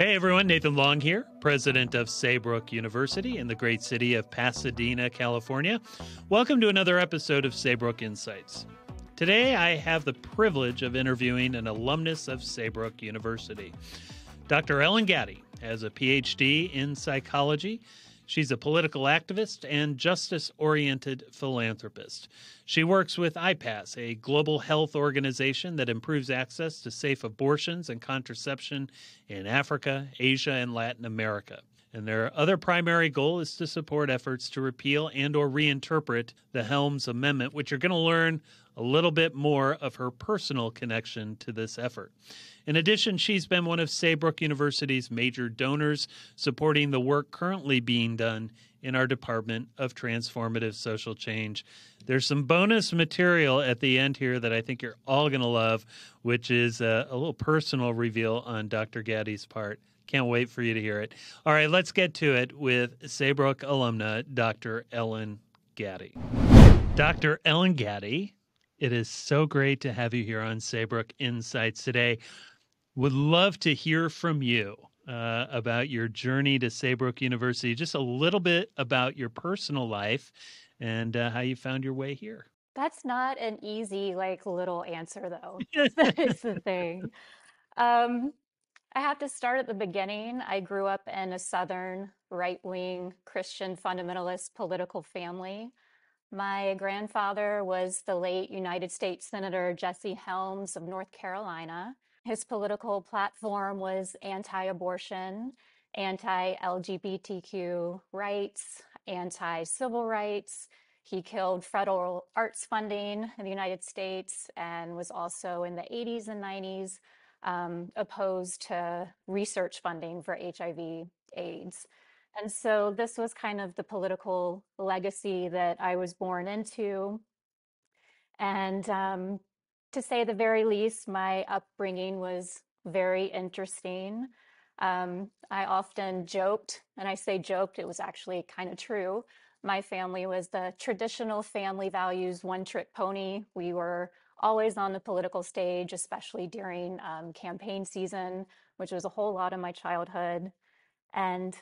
Hey everyone, Nathan Long here, president of Saybrook University in the great city of Pasadena, California. Welcome to another episode of Saybrook Insights. Today I have the privilege of interviewing an alumnus of Saybrook University. Dr. Ellen Gaddy has a Ph.D. in psychology. She's a political activist and justice-oriented philanthropist. She works with IPAS, a global health organization that improves access to safe abortions and contraception in Africa, Asia, and Latin America. And their other primary goal is to support efforts to repeal and or reinterpret the Helms Amendment, which you're going to learn a little bit more of her personal connection to this effort. In addition, she's been one of Saybrook University's major donors, supporting the work currently being done in our Department of Transformative Social Change. There's some bonus material at the end here that I think you're all going to love, which is a little personal reveal on Dr. Gaddy's part. Can't wait for you to hear it. All right, let's get to it with Saybrook alumna, Dr. Ellen Gaddy. Dr. Ellen Gaddy, it is so great to have you here on Saybrook Insights today. Would love to hear from you about your journey to Saybrook University, just a little bit about your personal life and how you found your way here. That's not an easy, little answer, though. That is the thing. Um, I have to start at the beginning. I grew up in a Southern right-wing Christian fundamentalist political family. My grandfather was the late United States Senator Jesse Helms of North Carolina. His political platform was anti-abortion, anti-LGBTQ rights, anti-civil rights. He killed federal arts funding in the United States and was also in the 80s and 90s opposed to research funding for HIV/AIDS. And so this was kind of the political legacy that I was born into. And to say the very least, my upbringing was very interesting. I often joked, and I say joked, it was actually kind of true. My family was the traditional family values one-trick pony. We were always on the political stage, especially during campaign season, which was a whole lot of my childhood. And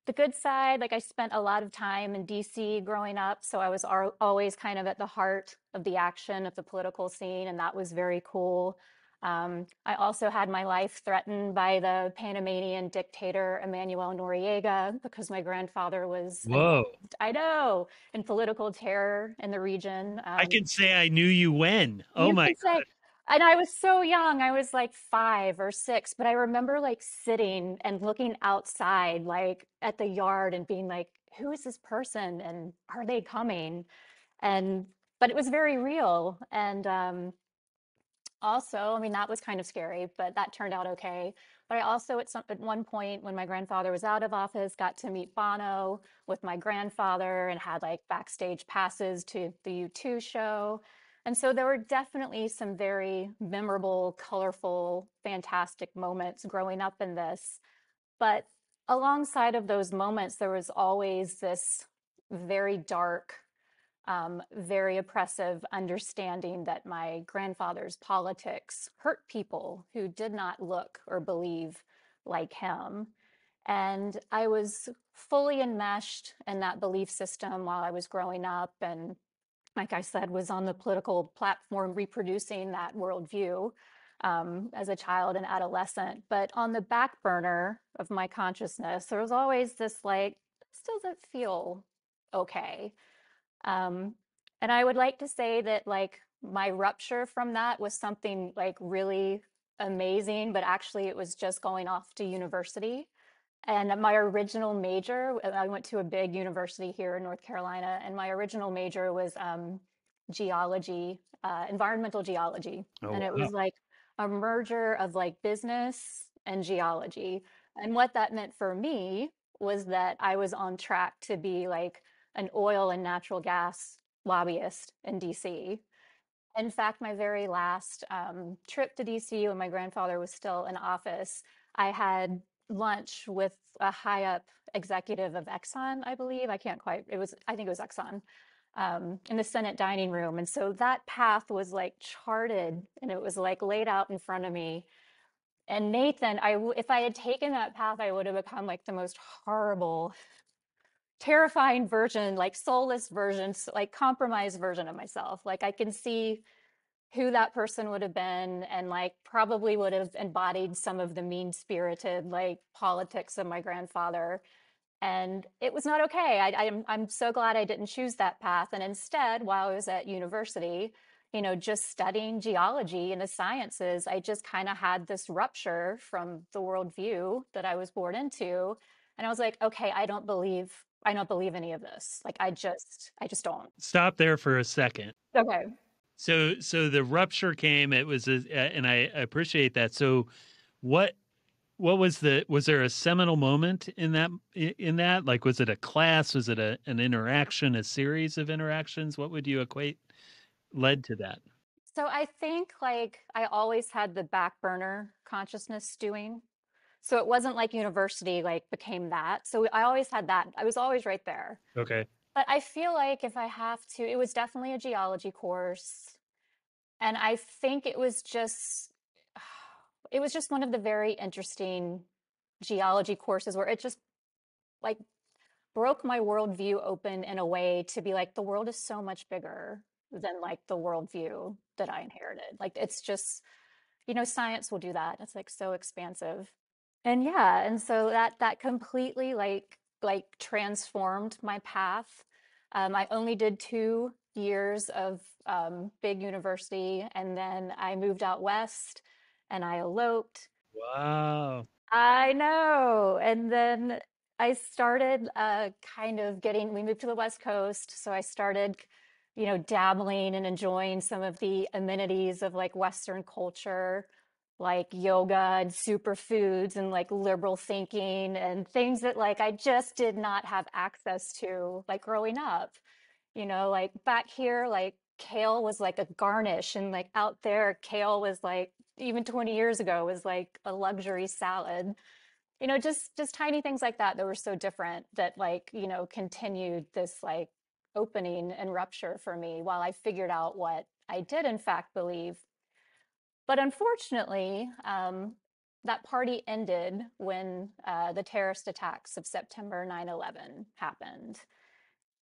the good side, I spent a lot of time in DC growing up, so I was always kind of at the heart of the action of the political scene, and that was very cool. I also had my life threatened by the Panamanian dictator Emmanuel Noriega because my grandfather was Whoa. involved, I know, in political terror in the region. I can say I knew you when. Oh You my can say, and I was so young, I was like 5 or 6, but I remember sitting and looking outside, at the yard and being like, who is this person and are they coming? And, but it was very real. And also, I mean, that was kind of scary, but that turned out okay. But I also, at one point, when my grandfather was out of office, got to meet Bono with my grandfather and had backstage passes to the U2 show. And so there were definitely some very memorable, colorful, fantastic moments growing up in this. But alongside of those moments, there was always this very dark, very oppressive understanding that my grandfather's politics hurt people who did not look or believe like him. And I was fully enmeshed in that belief system while I was growing up. And like I said, was on the political platform reproducing that worldview as a child and adolescent. But on the back burner of my consciousness, there was always this this doesn't feel okay. Um, and I would like to say that my rupture from that was something really amazing, but actually it was just going off to university. And my original major, I went to a big university here in North Carolina, and my original major was geology, environmental geology. And God. it Oh, was wow. a merger of business and geology. And what that meant for me was that I was on track to be an oil and natural gas lobbyist in DC. In fact, my very last trip to DC when my grandfather was still in office, I had lunch with a high up executive of Exxon, I believe. I think it was Exxon, in the Senate dining room. And so that path was charted and it was laid out in front of me. And Nathan, if I had taken that path, I would have become like the most horrible, terrifying version, like soulless version, like compromised version of myself. Like I can see who that person would have been and like probably would have embodied some of the mean-spirited like politics of my grandfather. And it was not okay. I'm so glad I didn't choose that path. And instead, while I was at university, just studying geology and the sciences, I just kind of had this rupture from the worldview that I was born into. And I was like, okay, I don't believe any of this. Like, I just don't. Stop there for a second. Okay. So the rupture came. It was, and I appreciate that. So, what was there a seminal moment in that? Like, was it a class? Was it an interaction? A series of interactions? What would you equate led to that? So I think like I always had the back burner consciousness stewing. So it wasn't like university like became that. So I always had that. I was always right there. Okay. But I feel like if I have to, it was definitely a geology course. And I think it was just one of the very interesting geology courses where it just like broke my worldview open in a way to be like, the world is so much bigger than like the worldview that I inherited. Like it's just, science will do that. It's like so expansive. And yeah, and so that completely like transformed my path. I only did 2 years of big university, and then I moved out west, and I eloped. Wow. I know. And then I started we moved to the West Coast. So I started, dabbling and enjoying some of the amenities of like Western culture, like yoga and superfoods and like liberal thinking and things that like I just did not have access to like growing up. Like back here, like kale was like a garnish, and like out there, kale was like, even 20 years ago, was like a luxury salad. Just tiny things like that were so different that like, continued this like opening and rupture for me while I figured out what I did in fact believe. But unfortunately, that party ended when the terrorist attacks of September 9/11 happened.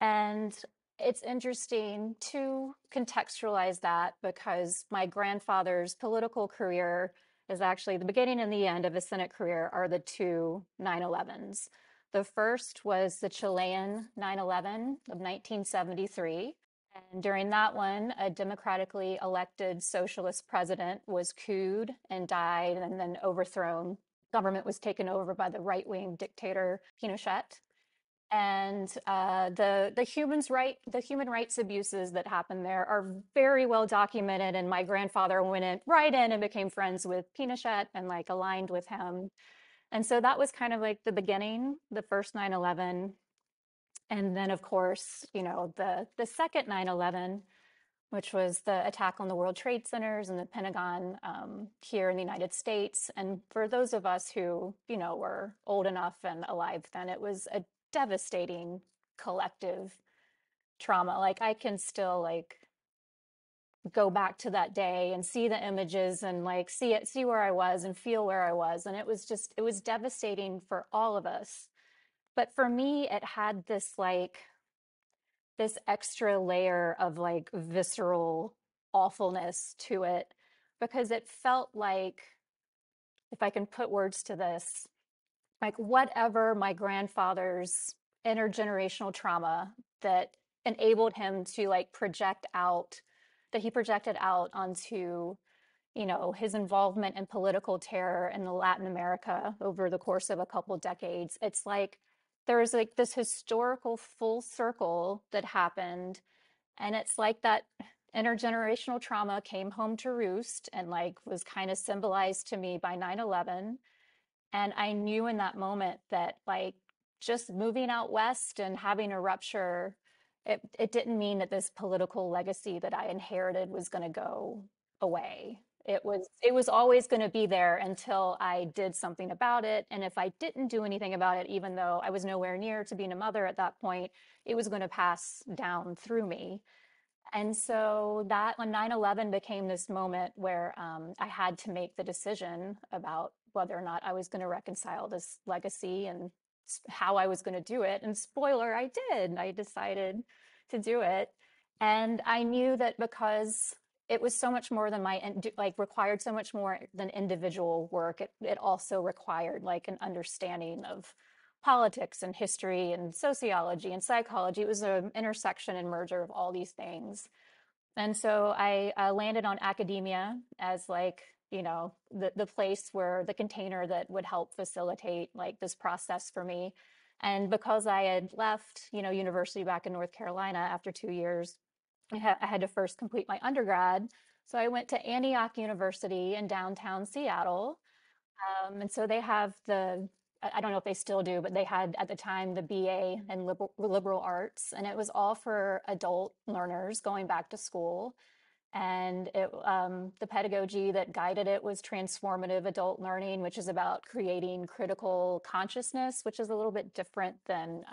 And it's interesting to contextualize that because my grandfather's political career is actually the beginning and the end of his Senate career are the two 9/11s. The first was the Chilean 9/11 of 1973. And during that one, a democratically elected socialist president was couped and died and then overthrown. Government was taken over by the right-wing dictator Pinochet. And the human rights abuses that happened there are very well documented. And my grandfather went right in and became friends with Pinochet and like aligned with him. And so that was kind of like the beginning, the first 9/11. And then of course, the second 9/11, which was the attack on the World Trade Centers and the Pentagon here in the United States. And for those of us who, were old enough and alive then, it was a devastating collective trauma. Like I can still like go back to that day and see the images and like see where I was and feel where I was. And it was devastating for all of us. But for me, it had this extra layer of like visceral awfulness to it because it felt like, if I can put words to this, like whatever my grandfather's intergenerational trauma that enabled him to like that he projected out onto, his involvement in political terror in Latin America over the course of a couple decades. It's like there was like this historical full circle that happened, and it's like that intergenerational trauma came home to roost and like was kind of symbolized to me by 9/11. And I knew in that moment that like just moving out west and having a rupture, it didn't mean that this political legacy that I inherited was going to go away. It was always going to be there until I did something about it. And if I didn't do anything about it, even though I was nowhere near to being a mother at that point, it was going to pass down through me. And so that when 9/11 became this moment where I had to make the decision about whether or not I was going to reconcile this legacy and how I was going to do it. And spoiler, I did. I decided to do it. And I knew that because it was so much more than like required so much more than individual work, it also required like an understanding of politics and history and sociology and psychology. It was an intersection and merger of all these things. And so I landed on academia as like, the place where the container that would help facilitate like this process for me. And because I had left, university back in North Carolina after 2 years, I had to first complete my undergrad. So I went to Antioch University in downtown Seattle, and so they have I don't know if they still do, but they had at the time the BA in liberal arts, and it was all for adult learners going back to school. And the pedagogy that guided it was transformative adult learning, which is about creating critical consciousness, which is a little bit different than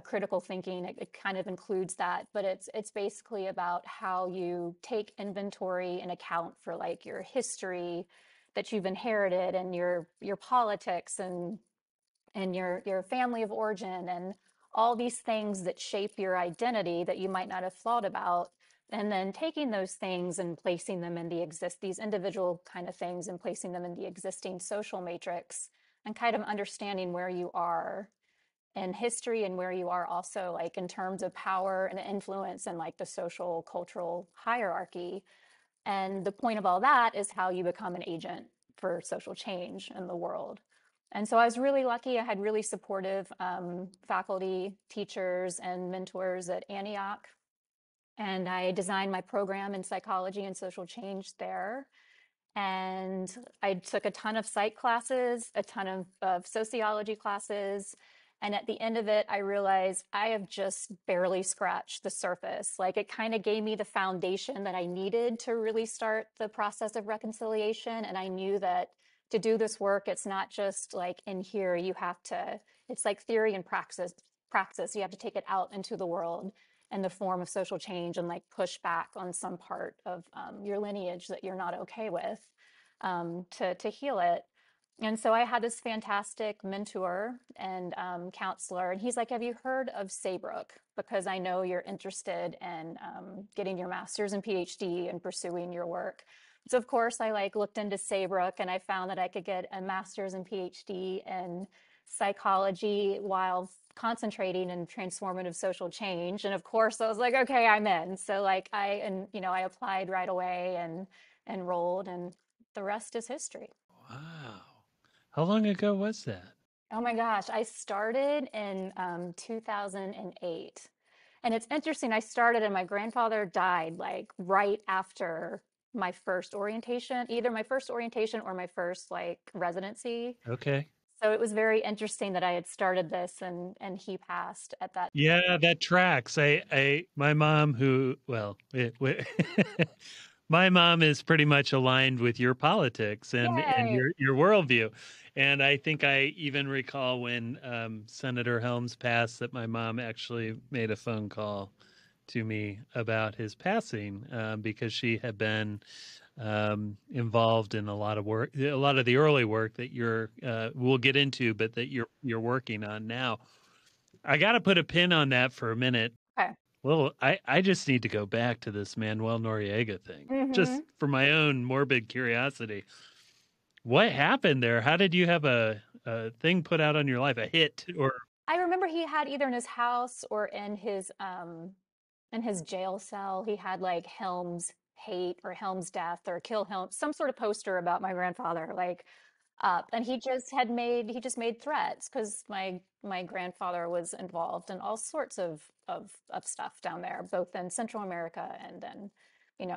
critical thinking. It kind of includes that, but it's basically about how you take inventory and account for like your history that you've inherited and your politics and your family of origin and all these things that shape your identity that you might not have thought about, and then taking those things and placing them in these individual kind of things and placing them in the existing social matrix, and kind of understanding where you are in history and where you are also like in terms of power and influence and like the social cultural hierarchy. And the point of all that is how you become an agent for social change in the world. And so I was really lucky. I had really supportive faculty, teachers, and mentors at Antioch. And I designed my program in psychology and social change there. And I took a ton of psych classes, a ton of sociology classes. And at the end of it, I realized I have just barely scratched the surface. Like it kind of gave me the foundation that I needed to really start the process of reconciliation. And I knew that to do this work, it's not just like in here, it's like theory and praxis. You have to take it out into the world in the form of social change and like push back on some part of your lineage that you're not okay with, to heal it. And so I had this fantastic mentor and counselor, and he's like, "Have you heard of Saybrook? Because I know you're interested in getting your master's and PhD and pursuing your work." So of course I like looked into Saybrook and I found that I could get a master's and PhD in psychology while concentrating in transformative social change. And of course I was like, okay, I'm in. So like I applied right away and enrolled, and the rest is history. Wow. How long ago was that? Oh my gosh, I started in 2008. And it's interesting, I started and my grandfather died like right after my first orientation, either my first orientation or my first like residency. Okay. So it was very interesting that I had started this and he passed at that. Yeah, that tracks. My mom, my mom is pretty much aligned with your politics and Yay. your worldview. And I think I even recall when Senator Helms passed that my mom actually made a phone call to me about his passing, because she had been involved in a lot of work, a lot of the early work that we'll get into, but that you're working on now. I got to put a pin on that for a minute. Okay. Well, I just need to go back to this Manuel Noriega thing, just Hmm. for my own morbid curiosity. What happened there? How did you have a thing put out on your life, a hit or? I remember he had either in his house or in his jail cell, he had like Helms hate or Helms death or kill Helms, some sort of poster about my grandfather, like up. And he just made threats because my grandfather was involved in all sorts of stuff down there, both in Central America and then,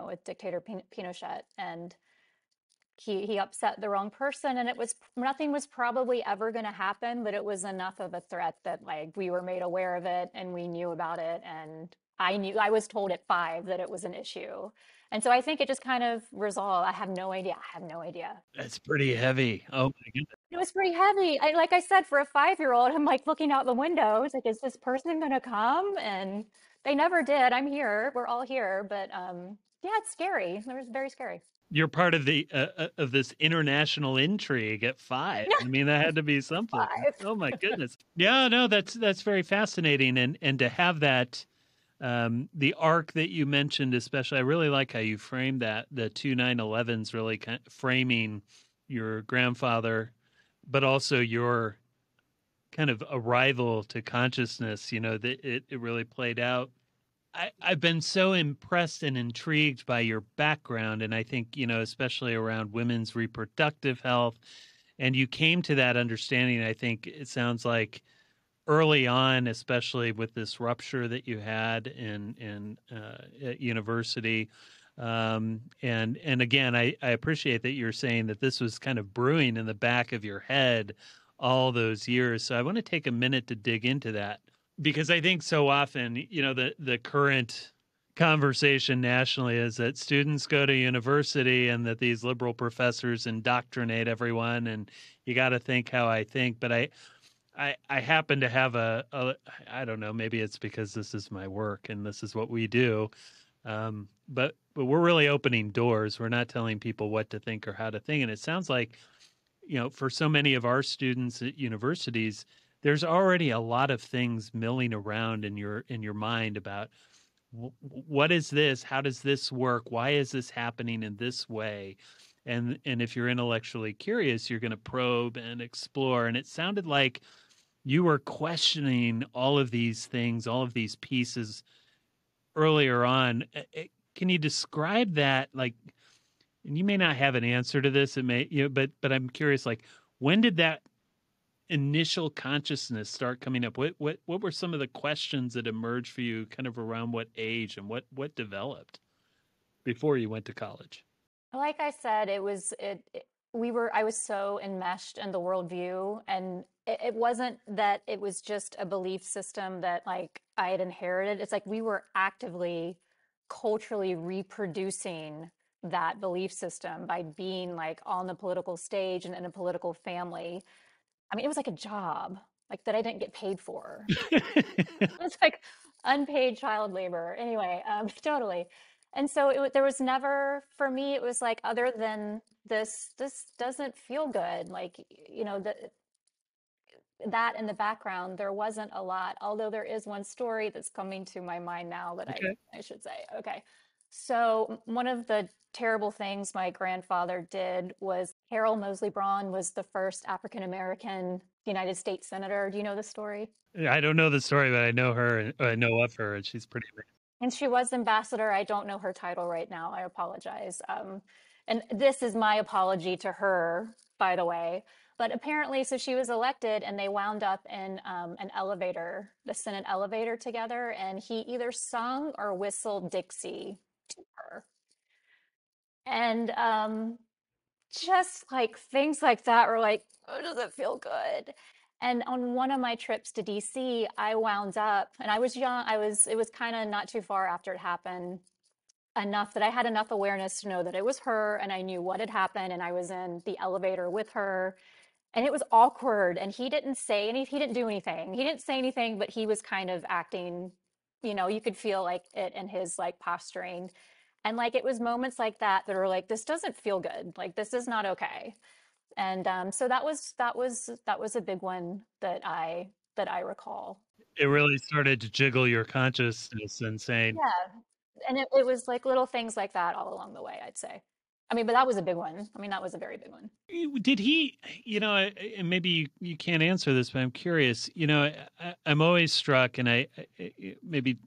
with dictator Pinochet. And he upset the wrong person, and nothing was probably ever going to happen, but it was enough of a threat that like we were made aware of it and we knew about it. And I was told at 5 that it was an issue. And so I think it just kind of resolved. I have no idea. I have no idea. That's pretty heavy. Oh my goodness. It was pretty heavy. Like I said, for a 5-year-old, I'm like looking out the window. It's like, is this person gonna come? And they never did. I'm here. We're all here. But yeah, it's scary. It was very scary. You're part of the of this international intrigue at 5. I mean, that had to be something. 5. Oh my goodness. Yeah, no, that's very fascinating, and to have that the arc that you mentioned, especially, I really like how you framed that, the two 9/11s really kind of framing your grandfather, but also your kind of arrival to consciousness. That it really played out. I've been so impressed and intrigued by your background, and I think, especially around women's reproductive health, and you came to that understanding, I think it sounds like early on, especially with this rupture that you had at university. And again, I appreciate that you're saying that this was kind of brewing in the back of your head all those years. So I want to take a minute to dig into that, because I think so often, the current conversation nationally is that students go to university and that these liberal professors indoctrinate everyone, and you got to think how I think. But I happen to have I don't know, maybe it's because this is my work and this is what we do. But we're really opening doors. We're not telling people what to think or how to think. And it sounds like, for so many of our students at universities, there's already a lot of things milling around in your mind about what is this? How does this work? Why is this happening in this way? And if you're intellectually curious, you're going to probe and explore. And it sounded like you were questioning all of these things, all of these pieces earlier on. Can you describe that? Like, and you may not have an answer to this, it may, but I'm curious, like, when did that initial consciousness start coming up? What were some of the questions that emerged for you, kind of around what age, and what developed before you went to college? Like I said, I was so enmeshed in the worldview, and it wasn't that it was just a belief system that like I had inherited. It's like we were actively culturally reproducing that belief system by being like on the political stage and in a political family. I mean, it was like a job, like that I didn't get paid for. It's like unpaid child labor. Anyway, totally. And so there was never, for me, it was like, other than this doesn't feel good. Like, that in the background, there wasn't a lot, although there is one story that's coming to my mind now that Okay. I should say. Okay. So one of the terrible things my grandfather did was Carol Moseley Braun was the first African American United States Senator. Do you know the story? I don't know the story, but I know her. I know of her, and she's pretty amazing. And she was ambassador. I don't know her title right now. I apologize. And this is my apology to her, by the way. But apparently, so she was elected, and they wound up in an elevator, the Senate elevator together, and he either sung or whistled Dixie to her. And just like things like that were like, oh, does it feel good? And on one of my trips to DC, I wound up, and I was young, it was kind of not too far after it happened, enough that I had enough awareness to know that it was her, and I knew what had happened, and I was in the elevator with her, and it was awkward, and he didn't say anything, he didn't do anything. He didn't say anything, but he was kind of acting, you could feel like it in his like posturing. And like it was moments like that that are like, this doesn't feel good. Like this is not okay. And so that was a big one that I recall. It really started to jiggle your consciousness and saying, Yeah, and it was like little things like that all along the way, I'd say. I mean, but that was a big one. I mean, that was a very big one. did he, and maybe you can't answer this, but I'm curious, I'm always struck, and maybe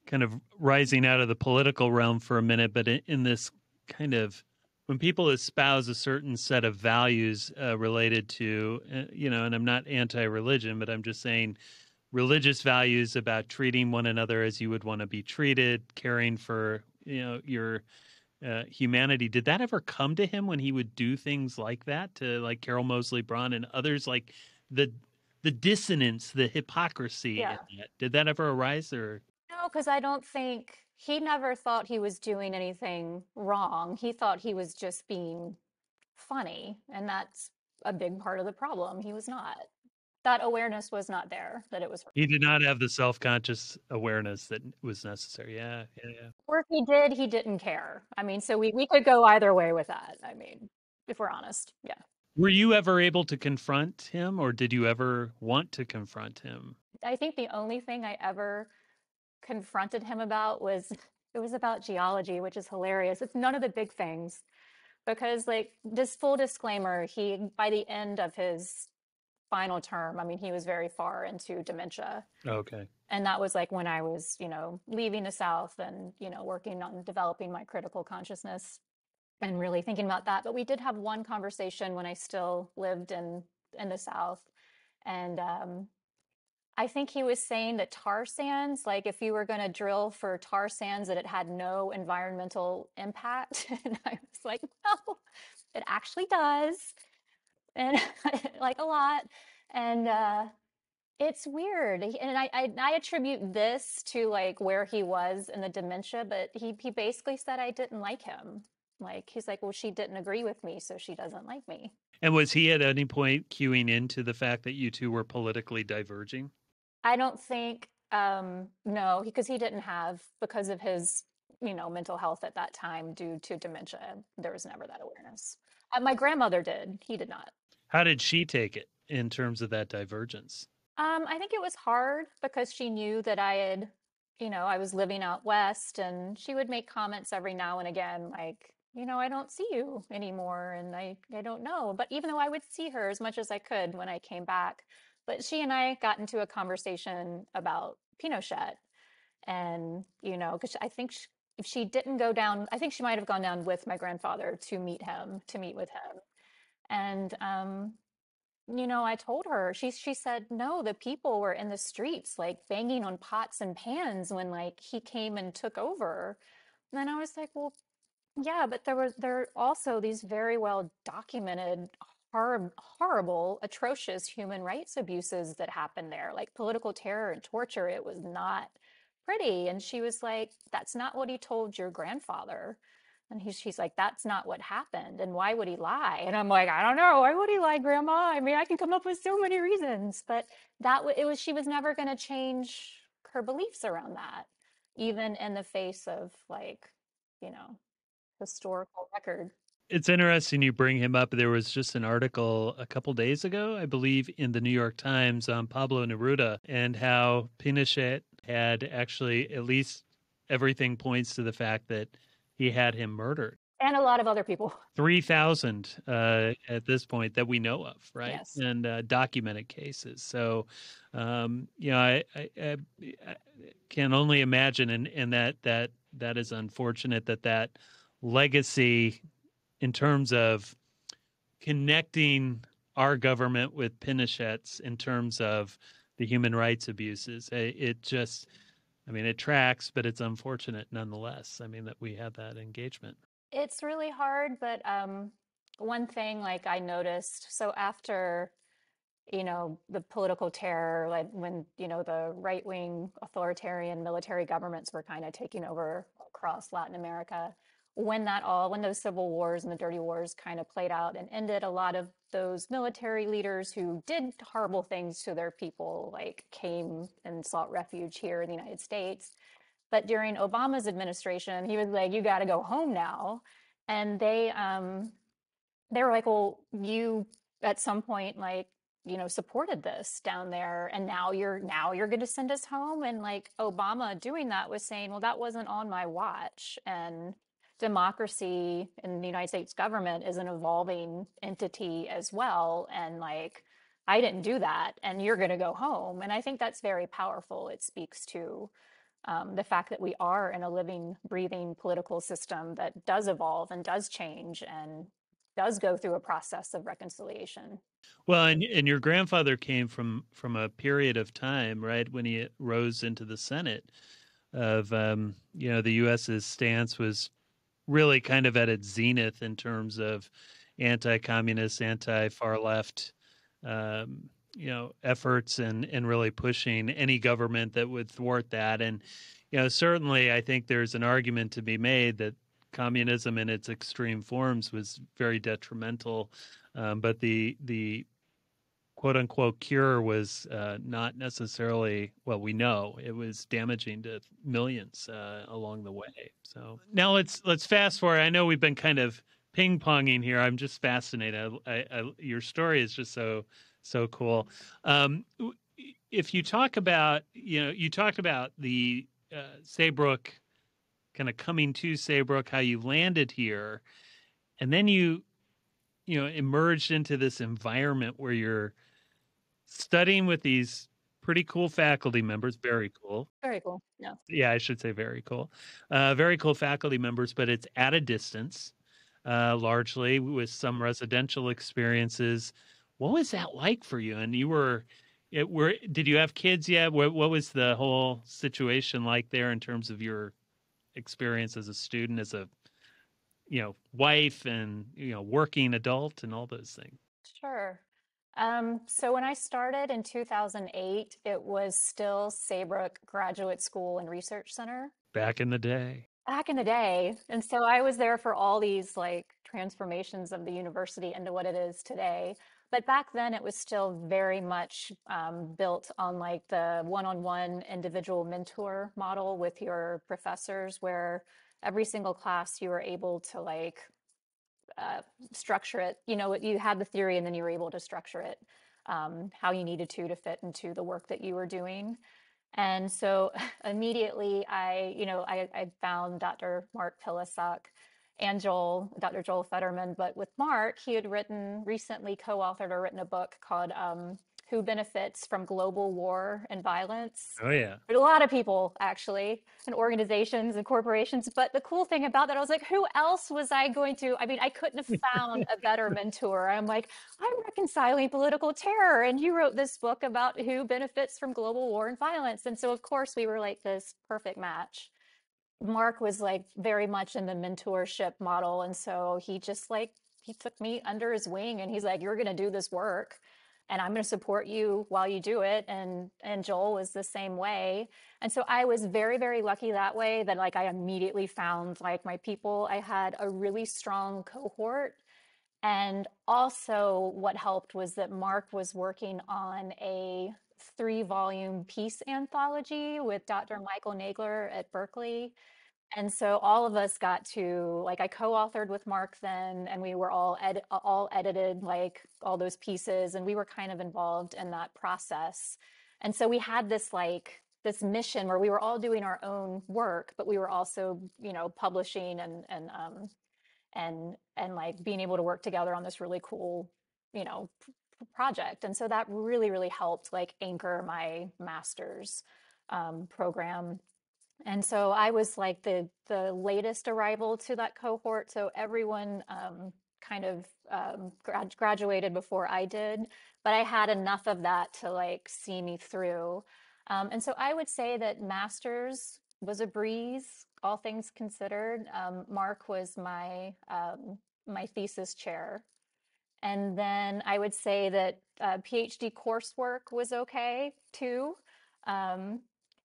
kind of rising out of the political realm for a minute, but in this kind of, when people espouse a certain set of values related to, and I'm not anti-religion, but I'm just saying religious values about treating one another as you would want to be treated, caring for, your humanity. Did that ever come to him when he would do things like that to like Carol Moseley Braun and others, like the dissonance, the hypocrisy Yeah. in that? Did that ever arise, or? because I don't think he never thought he was doing anything wrong. He thought he was just being funny, and that's a big part of the problem. He was not. That awareness was not there, that it was. He did not have the self-conscious awareness that was necessary. Yeah, yeah, yeah. Or if he did, he didn't care. I mean, so we could go either way with that. I mean, if we're honest. Yeah. Were you ever able to confront him, or did you ever want to confront him? I think the only thing I ever confronted him about was it was about geology, which is hilarious. It's none of the big things because, like, this full disclaimer, he, by the end of his final term, I mean, he was very far into dementia. Okay. And that was like when I was, leaving the South and, working on developing my critical consciousness and really thinking about that. But we did have one conversation when I still lived in the South. And I think he was saying that tar sands, like if you were going to drill for tar sands, that it had no environmental impact. And I was like, no, it actually does. And like a lot. And it's weird. And I attribute this to like where he was in the dementia, but he basically said I didn't like him. Like he's like, well, she didn't agree with me, so she doesn't like me. And was he at any point cueing into the fact that you two were politically diverging? I don't think no, because he didn't have because of his, mental health at that time due to dementia. There was never that awareness. My grandmother did. He did not. How did she take it in terms of that divergence? I think it was hard because she knew that I had, I was living out west, and she would make comments every now and again, like, I don't see you anymore, and I don't know. But even though I would see her as much as I could when I came back, but she and I got into a conversation about Pinochet, and because I think if she didn't go down, I think she might have gone down with my grandfather to meet with him, and I told her, she said, no, the people were in the streets, like banging on pots and pans when like he came and took over. And then I was like, well, yeah, but there are also these very well documented horrible, atrocious human rights abuses that happened there, like political terror and torture. It was not pretty. And she was like, that's not what he told your grandfather. And she's like, that's not what happened. And why would he lie? And I'm like, I don't know. Why would he lie, Grandma? I mean, I can come up with so many reasons. But she was never going to change her beliefs around that, even in the face of like, you know, historical record. It's interesting you bring him up. There was just an article a couple days ago, I believe, in the New York Times on Pablo Neruda and how Pinochet had actually, at least everything points to the fact that he had him murdered. And a lot of other people. 3,000 at this point that we know of, right? Yes. And documented cases. So, I can only imagine, and that is unfortunate that legacy in terms of connecting our government with Pinochet's in terms of the human rights abuses. It just, it tracks, but it's unfortunate nonetheless. That we had that engagement. It's really hard, but one thing like I noticed, so after, the political terror, like when, the right-wing authoritarian military governments were kind of taking over across Latin America, when those civil wars and the dirty wars kind of played out and ended, a lot of those military leaders who did horrible things to their people, like came and sought refuge here in the United States. But during Obama's administration, he was like, you got to go home now. And they were like, well, you at some point, like, supported this down there, and now you're going to send us home. And like Obama doing that was saying, well, that wasn't on my watch. And democracy in the United States government is an evolving entity as well. And like, I didn't do that, and you're going to go home. And I think that's very powerful. It speaks to the fact that we are in a living, breathing political system that does evolve and does change and does go through a process of reconciliation. Well, and your grandfather came from a period of time, right, when he rose into the Senate of, the U.S.'s stance was really kind of at its zenith in terms of anti-communist, anti-far left, efforts and really pushing any government that would thwart that. And certainly, I think there's an argument to be made that communism in its extreme forms was very detrimental, but the quote unquote cure was not necessarily, well, we know it was damaging to millions along the way. So now let's fast forward. I know we've been kind of ping ponging here. I'm just fascinated. Your story is just so cool. If you talk about, you talked about the Saybrook, kind of coming to Saybrook, how you landed here, and then you emerged into this environment where you're studying with these pretty cool faculty members. Very cool. Very cool. Yeah. Yeah, I should say very cool. Very cool faculty members, but it's at a distance, largely with some residential experiences. What was that like for you? And did you have kids yet? What was the whole situation like there in terms of your experience as a student, as a wife, and working adult, and all those things? Sure. So when I started in 2008, it was still Saybrook Graduate School and Research Center Back in the day. back in the day. And so I was there for all these like transformations of the university into what it is today. But back then it was still very much built on like the one-on-one individual mentor model with your professors, where every single class you were able to like structure it. You had the theory and then you were able to structure it how you needed to fit into the work that you were doing. And so immediately I found Dr. Mark Pilasek and Dr. Joel Fetterman. But with Mark, he had recently co-authored or written a book called Who Benefits from Global War and Violence. Oh yeah. There's a lot of people actually, and organizations and corporations. But the cool thing about that, I was like, who else was I going to? I mean, I couldn't have found a better mentor. I'm like, I'm reconciling political terror, and you wrote this book about who benefits from global war and violence. And so, of course, we were like this perfect match. Mark was like very much in the mentorship model. And so he just like, he took me under his wing and he's like, you're going to do this work and I'm going to support you while you do it. And Joel was the same way. And so I was very, very lucky that way, that like I immediately found like my people. I had a really strong cohort. And also what helped was that Mark was working on a 3-volume peace anthology with Dr. Michael Nagler at Berkeley. And so all of us got to, like, I co-authored with Mark then, and we were all edited like all those pieces, and we were kind of involved in that process. And so we had this mission where we were all doing our own work, but we were also, publishing and like being able to work together on this really cool, project. And so that really, really helped like anchor my master's program. And so I was like the latest arrival to that cohort. So everyone kind of graduated before I did, but I had enough of that to like see me through. And so I would say that master's was a breeze, all things considered. Mark was my thesis chair. And then I would say that PhD coursework was okay too. Um,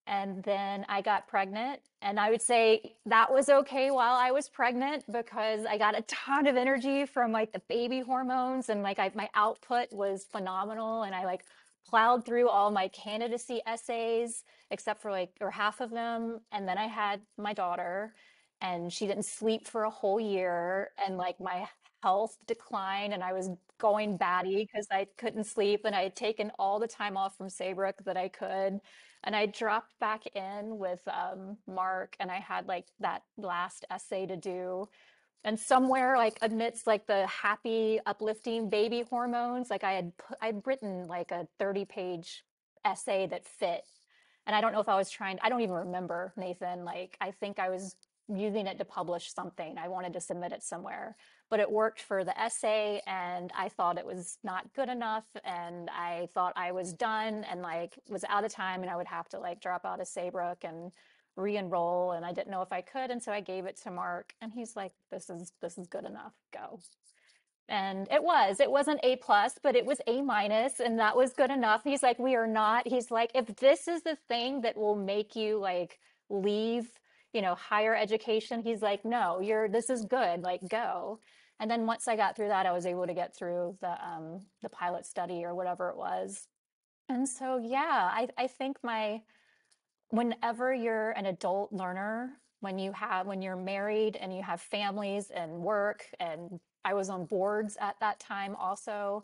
and then I got pregnant, and I would say that was okay while I was pregnant because I got a ton of energy from like the baby hormones, and like my output was phenomenal, and I like plowed through all my candidacy essays except for like or half of them, and then I had my daughter, and she didn't sleep for a whole year, and like my health declined, and I was going batty because I couldn't sleep, and I had taken all the time off from Saybrook that I could. And I dropped back in with Mark, and I had like that last essay to do. And somewhere like amidst like the happy, uplifting baby hormones, like I'd written like a 30-page essay that fit. And I don't know if I was I don't even remember, Nathan. Like I think I was using it to publish something. I wanted to submit it somewhere, but it worked for the essay, and I thought it was not good enough, and I thought I was done and like was out of time, and I would have to like drop out of Saybrook and re-enroll, and I didn't know if I could, and so I gave it to Mark, and he's like, this is good enough, go. And it wasn't A plus, but it was A minus, and that was good enough. He's like, we are not, he's like, if this is the thing that will make you like leave, higher education, he's like, no, this is good, like go. And then once I got through that, I was able to get through the pilot study or whatever it was. And so, yeah, I think whenever you're an adult learner, when you're married and you have families and work, and I was on boards at that time also.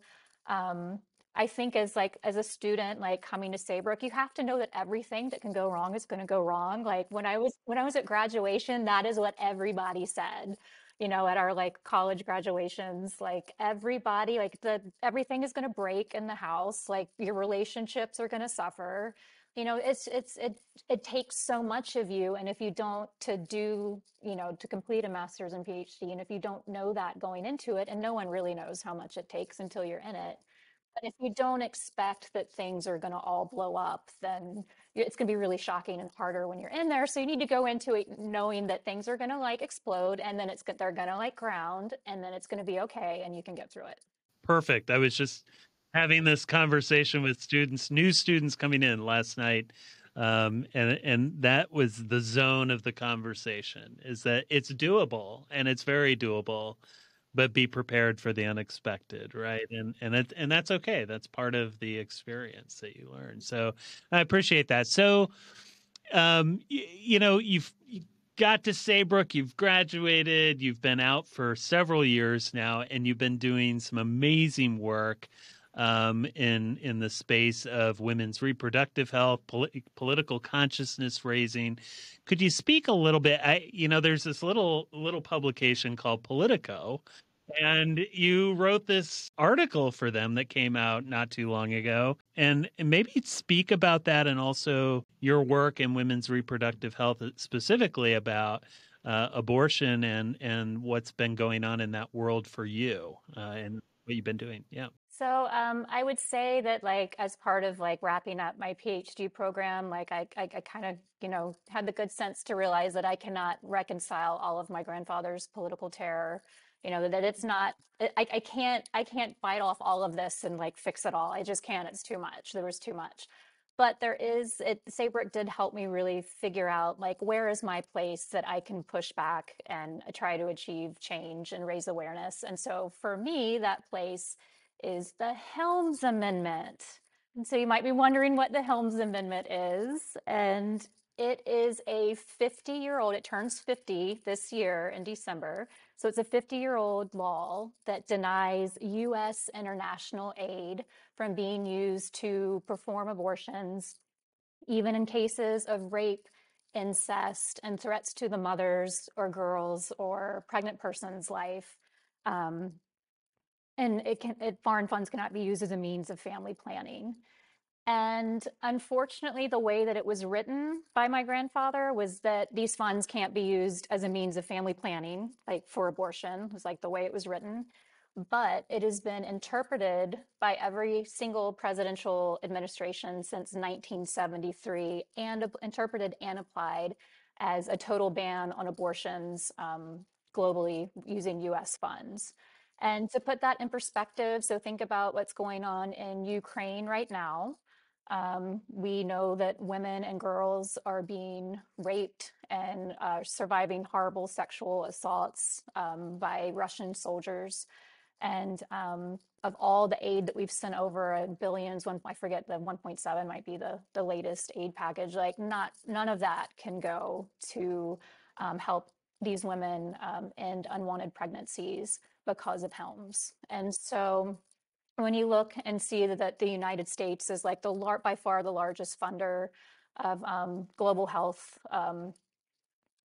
um, I think as a student, like coming to Saybrook, you have to know that everything that can go wrong is going to go wrong. Like when I was at graduation, that is what everybody said, at our like college graduations. Like everybody, like everything is going to break in the house, like your relationships are going to suffer. It takes so much of you. And if you don't to complete a master's and PhD, and if you don't know that going into it, and no one really knows how much it takes until you're in it. But if you don't expect that things are going to all blow up, then it's going to be really shocking and harder when you're in there. So you need to go into it knowing that things are going to like explode, and then they're going to like ground, and then it's going to be okay, and you can get through it. Perfect. I was just having this conversation with students, new students coming in last night. And that was the zone of the conversation, is that it's doable, and it's very doable, but be prepared for the unexpected, right? And that's okay. That's part of the experience that you learn. So I appreciate that. So you got to Saybrook, you've graduated, you've been out for several years now, and you've been doing some amazing work in the space of women's reproductive health, political consciousness raising. Could you speak a little bit? There's this little publication called Politico, and you wrote this article for them that came out not too long ago. And maybe speak about that, and also your work in women's reproductive health, specifically about abortion and what's been going on in that world for you, and what you've been doing. Yeah. So I would say that like as part of like wrapping up my PhD program, like I kind of, had the good sense to realize that I cannot reconcile all of my grandfather's political terror, that it's not, I can't bite off all of this and like fix it all. I just can't. It's too much. There was too much. But Saybrook did help me really figure out like where is my place that I can push back and try to achieve change and raise awareness. And so for me, that place is the Helms Amendment. And so you might be wondering what the Helms Amendment is. And it is a 50-year-old, it turns 50 this year in December. So it's a 50-year-old law that denies US international aid from being used to perform abortions, even in cases of rape, incest, and threats to the mother's or girl's or pregnant person's life. Um, and foreign funds cannot be used as a means of family planning. And unfortunately, the way that it was written by my grandfather was that these funds can't be used as a means of family planning, like for abortion, was like the way it was written. But it has been interpreted by every single presidential administration since 1973, and interpreted and applied as a total ban on abortions globally using US funds. And to put that in perspective, so think about what's going on in Ukraine right now. We know that women and girls are being raped and surviving horrible sexual assaults by Russian soldiers. And of all the aid that we've sent over, billions, I forget, the 1.7 might be the latest aid package, like none of that can go to help these women end unwanted pregnancies because of Helms. And so when you look and see that the United States is like by far the largest funder of global health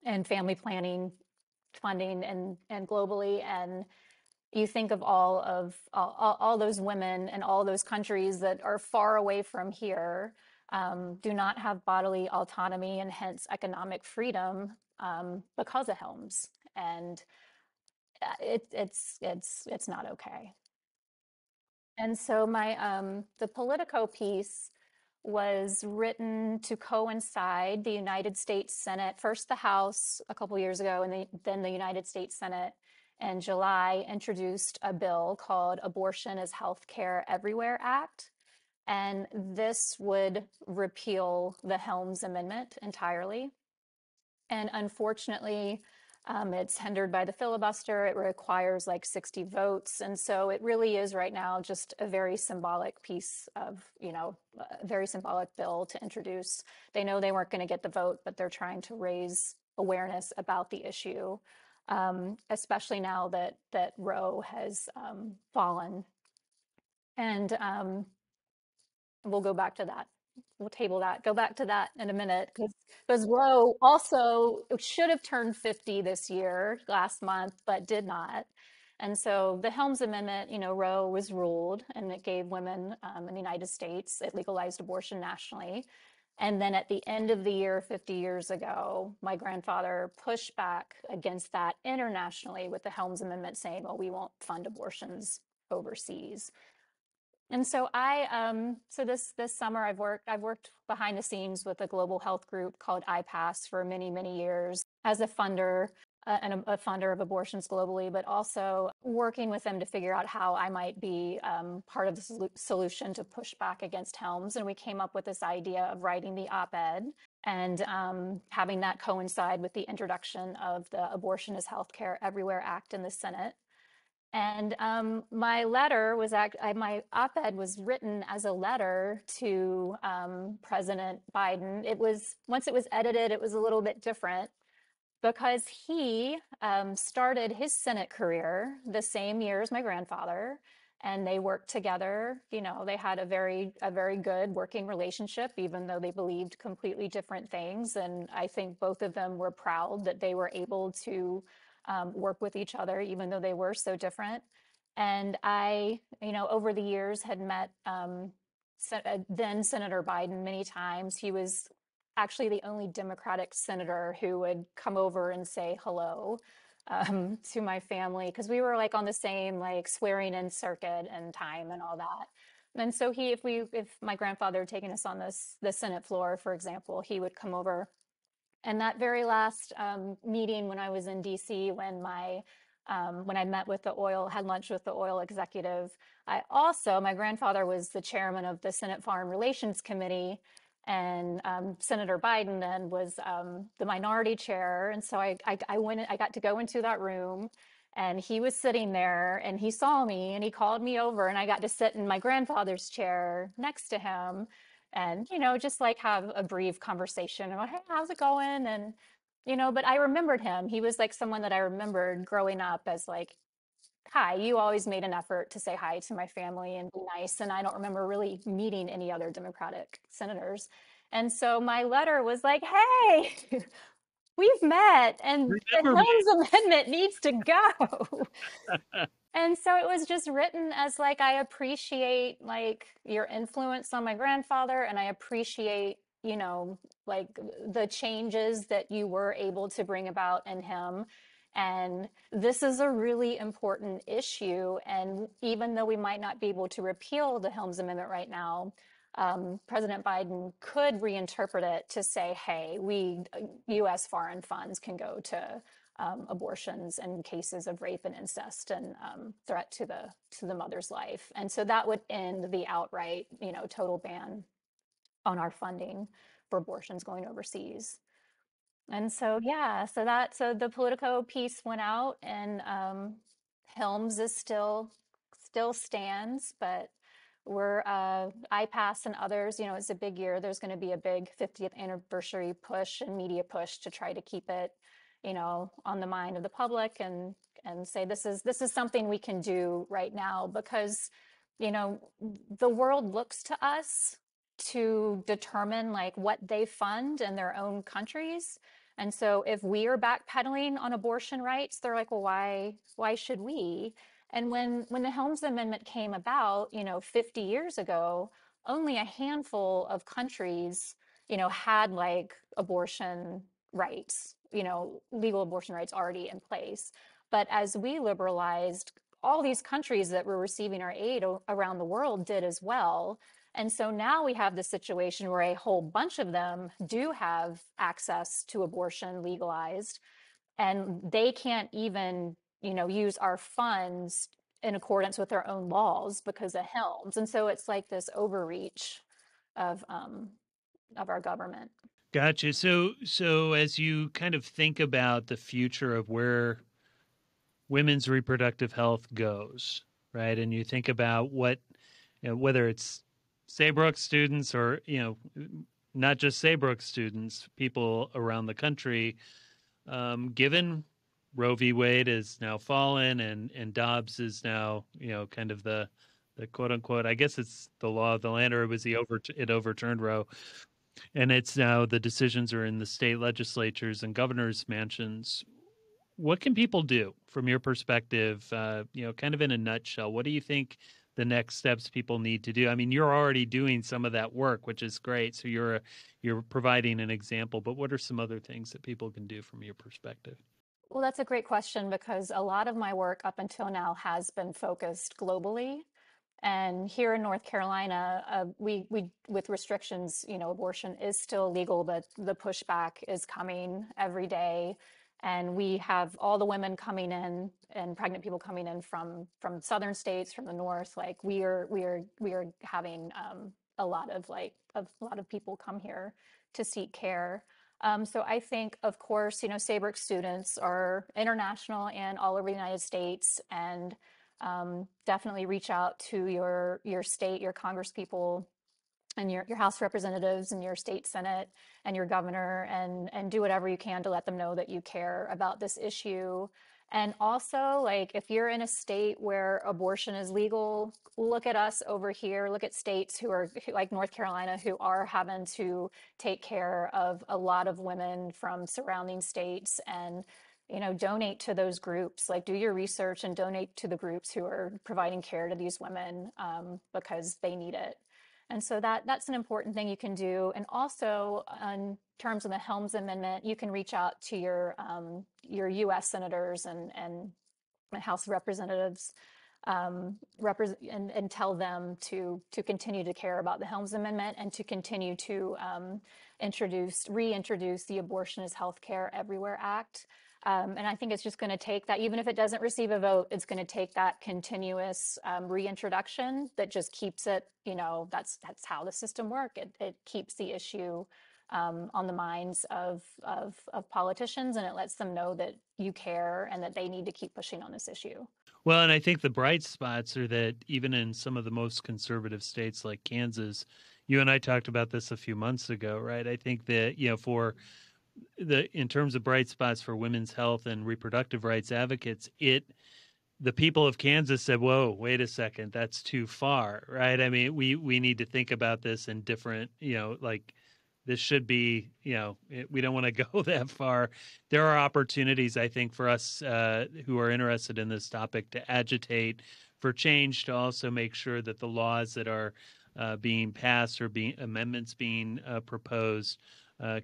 and family planning funding and globally, and you think of all those women and all those countries that are far away from here, do not have bodily autonomy and hence economic freedom because of Helms. And it's not okay. And so the Politico piece was written to coincide the United States Senate, first the House a couple years ago, and then the United States Senate in July introduced a bill called Abortion is Healthcare Everywhere Act. And this would repeal the Helms Amendment entirely. And unfortunately, it's hindered by the filibuster. It requires like 60 votes. And so it really is right now just a very symbolic piece of, a very symbolic bill to introduce. They know they weren't going to get the vote, but they're trying to raise awareness about the issue, especially now that Roe has fallen. And we'll go back to that. We'll table that, go back to that in a minute, because Roe also should have turned 50 this year, last month, but did not. And so the Helms Amendment, Roe was ruled, and it gave women in the United States, it legalized abortion nationally. And then at the end of the year, 50 years ago, my grandfather pushed back against that internationally with the Helms Amendment saying, well, we won't fund abortions overseas. And so this summer I've worked behind the scenes with a global health group called IPASS for many, many years as a funder and a funder of abortions globally, but also working with them to figure out how I might be part of the solution to push back against Helms. And we came up with this idea of writing the op-ed and having that coincide with the introduction of the Abortion is Healthcare Everywhere Act in the Senate. And my op-ed was written as a letter to President Biden. Once it was edited, it was a little bit different because he started his Senate career the same year as my grandfather, and they worked together. They had a very good working relationship, even though they believed completely different things. And I think both of them were proud that they were able to work with each other, even though they were so different. And I, over the years had met then Senator Biden many times. He was actually the only Democratic senator who would come over and say hello to my family, because we were like on the same like swearing in circuit and time and all that. And so if my grandfather had taken us on the Senate floor, for example, he would come over. And that very last meeting when I was in DC, when I met with had lunch with the oil executive, my grandfather was the chairman of the Senate Foreign Relations Committee, and Senator Biden then was the minority chair. And so I got to go into that room, and he was sitting there, and he saw me, and he called me over, and I got to sit in my grandfather's chair next to him. And, just like have a brief conversation about, hey, how's it going? And, but I remembered him. He was like someone that I remembered growing up as like, hi, you always made an effort to say hi to my family and be nice. And I don't remember really meeting any other Democratic senators. And so my letter was like, hey, we've met and the Remember me. Helms Amendment needs to go. And so it was just written as like, I appreciate like your influence on my grandfather, and I appreciate, like the changes that you were able to bring about in him. And this is a really important issue. And even though we might not be able to repeal the Helms Amendment right now, President Biden could reinterpret it to say, hey, U.S. foreign funds can go to abortions and cases of rape and incest and threat to the mother's life. And so that would end the outright, total ban on our funding for abortions going overseas. And so, yeah, so the Politico piece went out, and Helms is still stands, but we're IPASS and others, it's a big year. There's going to be a big 50th anniversary push and media push to try to keep it, on the mind of the public, and say this is something we can do right now, because, the world looks to us to determine like what they fund in their own countries. And so if we are backpedaling on abortion rights, they're like, well, why should we? And when the Helms Amendment came about, 50 years ago, only a handful of countries, had like abortion rights, legal abortion rights already in place. But as we liberalized, all these countries that were receiving our aid around the world did as well. And so now we have the situation where a whole bunch of them do have access to abortion legalized, and they can't even use our funds in accordance with their own laws because of Helms. And so it's like this overreach of our government. Gotcha. So as you kind of think about the future of where women's reproductive health goes, right? And you think about what, whether it's Saybrook students or, not just Saybrook students, people around the country, given Roe v. Wade is now fallen and Dobbs is now, kind of the quote unquote, I guess it's the law of the land, or it overturned Roe. And it's now the decisions are in the state legislatures and governors' mansions. What can people do from your perspective, kind of in a nutshell? What do you think the next steps people need to do? I mean, you're already doing some of that work, which is great. So you're providing an example, but what are some other things that people can do from your perspective? Well, that's a great question because a lot of my work up until now has been focused globally. And here in North Carolina, we with restrictions, abortion is still legal, but the pushback is coming every day. And we have all the women coming in and pregnant people coming in from southern states, from the north. Like we are having a lot of people come here to seek care. So I think, of course, Saybrook students are international and all over the United States, and definitely reach out to your state, your congresspeople, and your House representatives and your state Senate and your governor, and do whatever you can to let them know that you care about this issue. And also, like, if you're in a state where abortion is legal, look at us over here. Look at states who are like North Carolina, who are having to take care of a lot of women from surrounding states, and donate to those groups. Like, do your research and donate to the groups who are providing care to these women, because they need it. And so that's an important thing you can do. And also, in terms of the Helms Amendment, you can reach out to your U.S. senators and House Representatives, and tell them to continue to care about the Helms Amendment and to continue to reintroduce the Abortion is Healthcare Everywhere Act. And I think it's just going to take that, even if it doesn't receive a vote, it's going to take that continuous reintroduction that just keeps it, that's how the system works. It keeps the issue on the minds of politicians, and it lets them know that you care and that they need to keep pushing on this issue. Well, and I think the bright spots are that even in some of the most conservative states like Kansas, you and I talked about this a few months ago, right? I think that, in terms of bright spots for women's health and reproductive rights advocates, the people of Kansas said, whoa, wait a second, that's too far, right? I mean, we need to think about this in different, like this should be, we don't want to go that far. There are opportunities, I think, for us who are interested in this topic to agitate for change, to also make sure that the laws that are being passed or amendments being proposed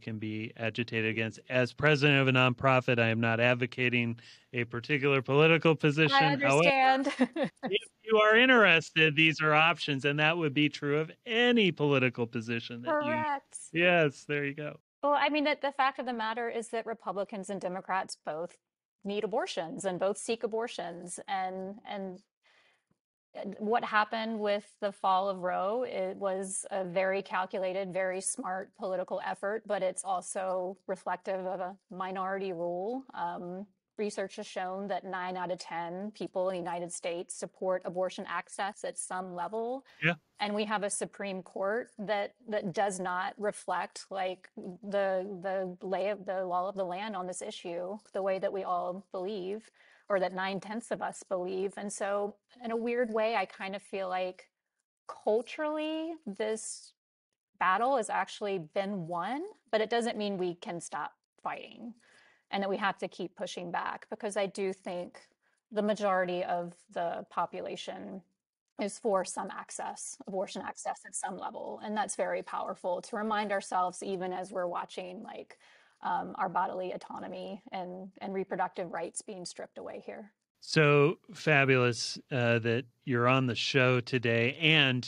can be agitated against. As president of a nonprofit, I am not advocating a particular political position. I understand. However, if you are interested, these are options, and that would be true of any political position that Correct. Yes, there you go. Well, I mean, the fact of the matter is that Republicans and Democrats both need abortions and both seek abortions, and what happened with the fall of Roe, it was a very calculated, very smart political effort, but it's also reflective of a minority rule. Research has shown that 9 out of 10 people in the United States support abortion access at some level. Yeah. And we have a Supreme Court that does not reflect like the law of the land on this issue, the way that we all believe, or that 9/10 of us believe. And so in a weird way, I kind of feel like culturally this battle has actually been won, but it doesn't mean we can stop fighting and that we have to keep pushing back, because I do think the majority of the population is for some access, abortion access at some level. And that's very powerful to remind ourselves, even as we're watching like our bodily autonomy and reproductive rights being stripped away here. So fabulous that you're on the show today. And,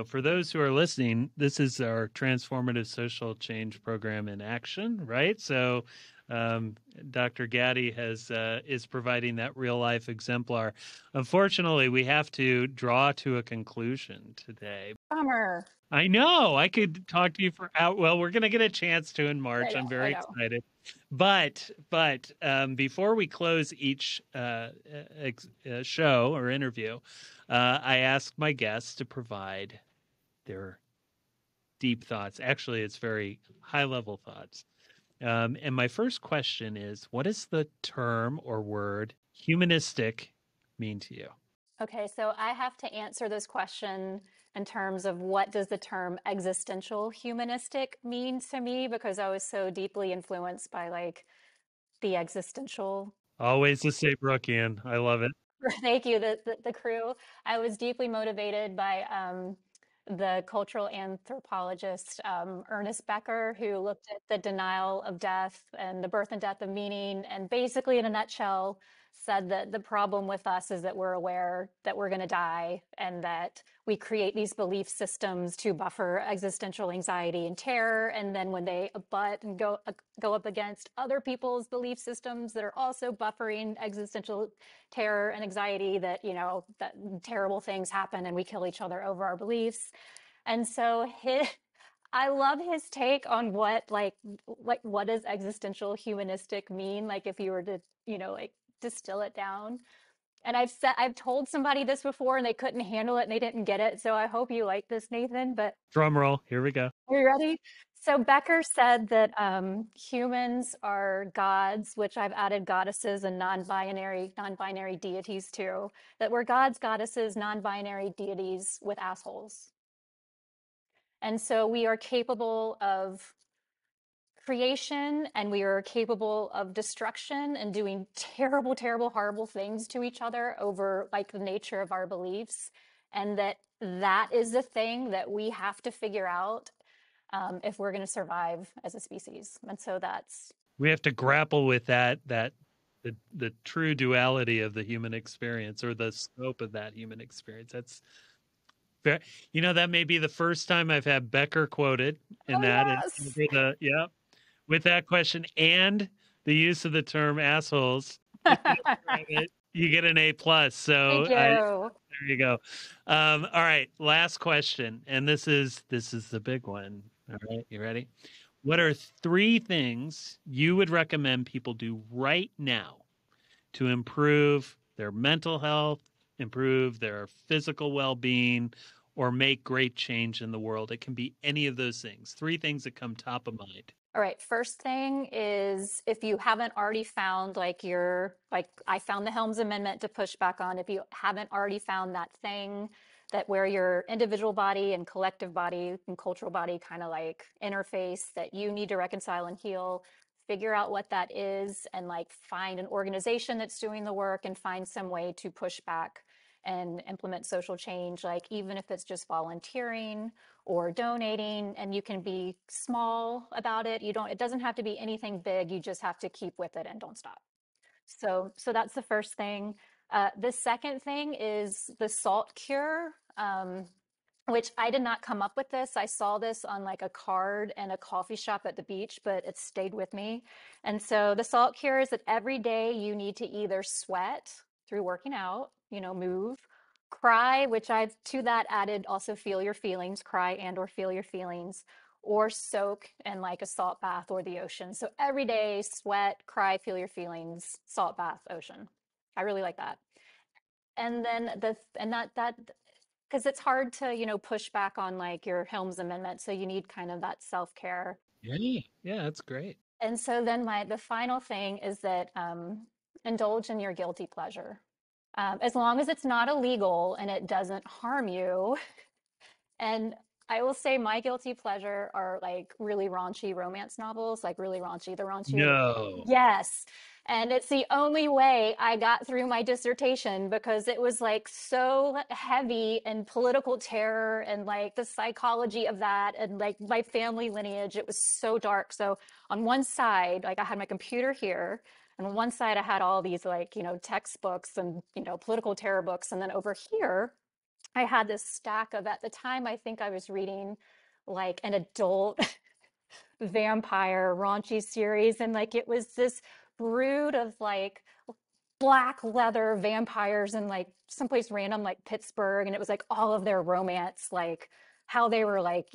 for those who are listening, this is our Transformative Social Change Program in action, right? So Um, Dr. Gaddy has is providing that real life exemplar. Unfortunately, we have to draw to a conclusion today. Bummer. I know. I could talk to you for out. Well, we're going to get a chance to in I March. know, I'm I very know. excited. But before we close each show or interview, I ask my guests to provide their deep thoughts. Actually, it's very high level thoughts. And my first question is, what does the term or word humanistic mean to you? Okay, so I have to answer this question in terms of what does the term existential humanistic mean to me, because I was so deeply influenced by like the existential. Always the Saybrokian. I love it. Thank you, the crew. I was deeply motivated by the cultural anthropologist Ernest Becker, who looked at the denial of death and the birth and death of meaning, and basically, in a nutshell, said that the problem with us is that we're aware that we're going to die and that we create these belief systems to buffer existential anxiety and terror. And then when they abut and go up against other people's belief systems that are also buffering existential terror and anxiety, that, you know, that terrible things happen and we kill each other over our beliefs. And so I love his take on what does existential humanistic mean? Like if you were to, you know, like distill it down. And I've told somebody this before and they couldn't handle it and they didn't get it. So I hope you like this, Nathan. But Drum roll. Here we go. are you ready? So Becker said that humans are gods, which I've added goddesses and non-binary deities too. That we're gods, goddesses, non-binary deities with assholes. And so we are capable of creation and we are capable of destruction and doing terrible, terrible, horrible things to each other over like the nature of our beliefs. And that is the thing that we have to figure out if we're going to survive as a species. And so that's We have to grapple with the true duality of the human experience or the scope of that human experience. That's very, you know, that may be the first time I've had Becker quoted in oh that. And yes. for the, yeah, with that question and the use of the term assholes, you get an A plus. Thank So you. there you go. All right, last question, and this is the big one. All right, you ready? What are three things you would recommend people do right now to improve their mental health, improve their physical well-being, or make great change in the world? It can be any of those things. Three things that come top of mind. All right, first thing is if you haven't already found like I found the Helms Amendment to push back on, if you haven't already found that thing that where your individual body and collective body and cultural body kind of like interface that you need to reconcile and heal, figure out what that is and like find an organization that's doing the work and find some way to push back and implement social change, like even if it's just volunteering or donating, and you can be small about it. It doesn't have to be anything big. You just have to keep with it and don't stop. So that's the first thing. The second thing is the salt cure, which I did not come up with this. I saw this on like a card in a coffee shop at the beach, but it stayed with me. And so the salt cure is that every day you need to either sweat through working out, you know, move, cry, which I've to that added also feel your feelings, cry and or feel your feelings, or soak in like a salt bath or the ocean. So every day, sweat, cry, feel your feelings, salt bath, ocean. I really like that. And then that because it's hard to, you know, push back on like your Helms Amendment. So you need kind of that self-care. Yeah, yeah, that's great. And so then the final thing is that indulge in your guilty pleasure. As long as it's not illegal and it doesn't harm you. And I will say my guilty pleasure are like really raunchy romance novels, like really raunchy, the raunchier. No. Yes. And it's the only way I got through my dissertation because it was like so heavy and political terror and like the psychology of that and like my family lineage. It was so dark. So on one side, like I had my computer here, and on one side I had all these like, you know, textbooks and, you know, political terror books. And then over here, I had this stack of, at the time, I think I was reading like an adult vampire raunchy series, and like it was this brood of like black leather vampires in like someplace random like Pittsburgh, and it was like all of their romance, like how they were like,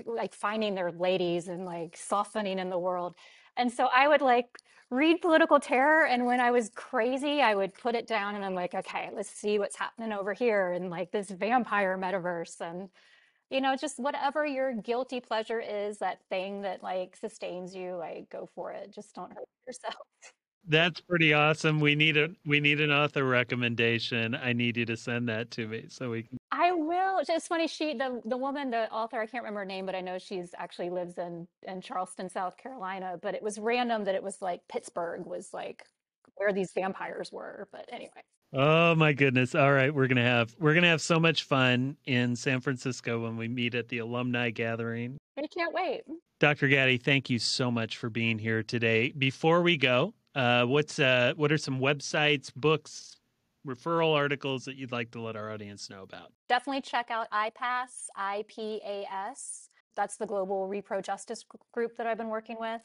like finding their ladies and like softening in the world. And so I would like read political terror, and when I was crazy I would put it down and I'm like, okay, let's see what's happening over here in like this vampire metaverse. And just whatever your guilty pleasure is, that thing that like sustains you, like go for it, just don't hurt yourself. That's pretty awesome. We need an author recommendation. I need you to send that to me so we can. I will. It's funny. The woman, the author, I can't remember her name, but I know she's actually lives in Charleston, South Carolina. But it was random that it was like Pittsburgh was like where these vampires were. But anyway, Oh my goodness. All right, we're going to have so much fun in San Francisco when we meet at the alumni gathering. I can't wait. Dr. Gaddy, thank you so much for being here today. Before we go, what are some websites, books, referral articles that you'd like to let our audience know about? Definitely check out IPAS, IPAS. That's the global repro justice group that I've been working with.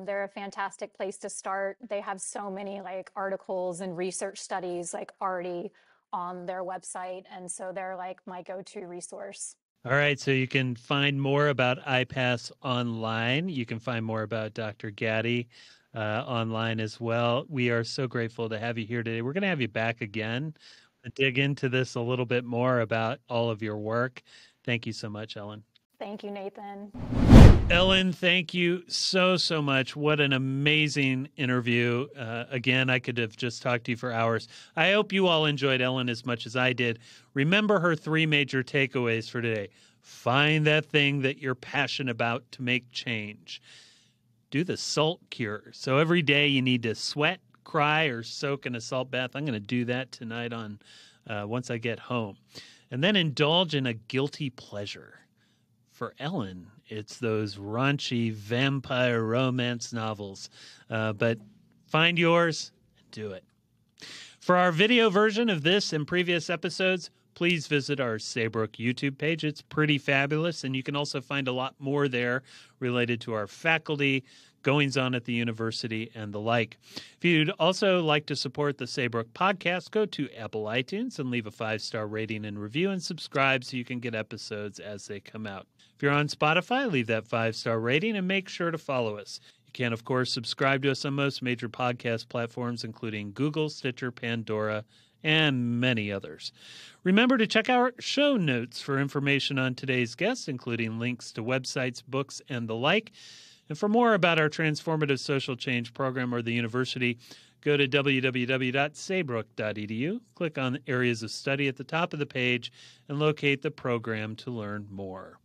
They're a fantastic place to start. They have so many like articles and research studies like already on their website. And so they're like my go-to resource. All right, so you can find more about IPAS online. You can find more about Dr. Gaddy online as well. We are so grateful to have you here today. We're going to have you back again to dig into this a little bit more about all of your work. Thank you so much, Ellen. Thank you, Nathan. Ellen, thank you so, so much. What an amazing interview. Again, I could have just talked to you for hours. I hope you all enjoyed Ellen as much as I did. Remember her 3 major takeaways for today. Find that thing that you're passionate about to make change. Do the salt cure. So every day you need to sweat, cry, or soak in a salt bath. I'm going to do that tonight once I get home. And then indulge in a guilty pleasure. For Ellen, it's those raunchy vampire romance novels. But find yours and do it. For our video version of this and previous episodes, please visit our Saybrook YouTube page. It's pretty fabulous, and you can also find a lot more there related to our faculty, goings-on at the university, and the like. If you'd also like to support the Saybrook podcast, go to Apple iTunes and leave a 5-star rating and review, and subscribe so you can get episodes as they come out. If you're on Spotify, leave that 5-star rating and make sure to follow us. You can, of course, subscribe to us on most major podcast platforms, including Google, Stitcher, Pandora, and many others. Remember to check our show notes for information on today's guests, including links to websites, books, and the like. And for more about our Transformative Social Change program or the university, go to www.saybrook.edu, click on Areas of Study at the top of the page, and locate the program to learn more.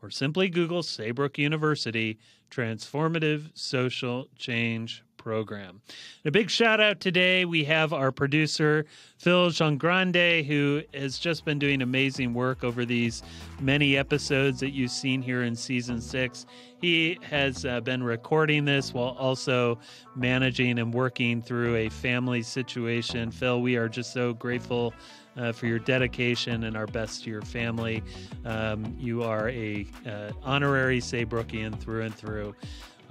Or simply Google Saybrook University Transformative Social Change Program. And a big shout out today, we have our producer, Phil Jeangrande, who has just been doing amazing work over these many episodes that you've seen here in Season 6. He has been recording this while also managing and working through a family situation. Phil, we are just so grateful for your dedication and our best to your family. You are a honorary Saybrokian through and through.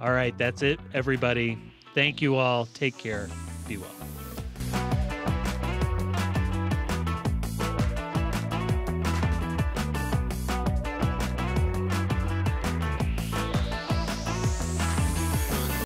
All right, that's it, everybody. Thank you all. Take care. Be well.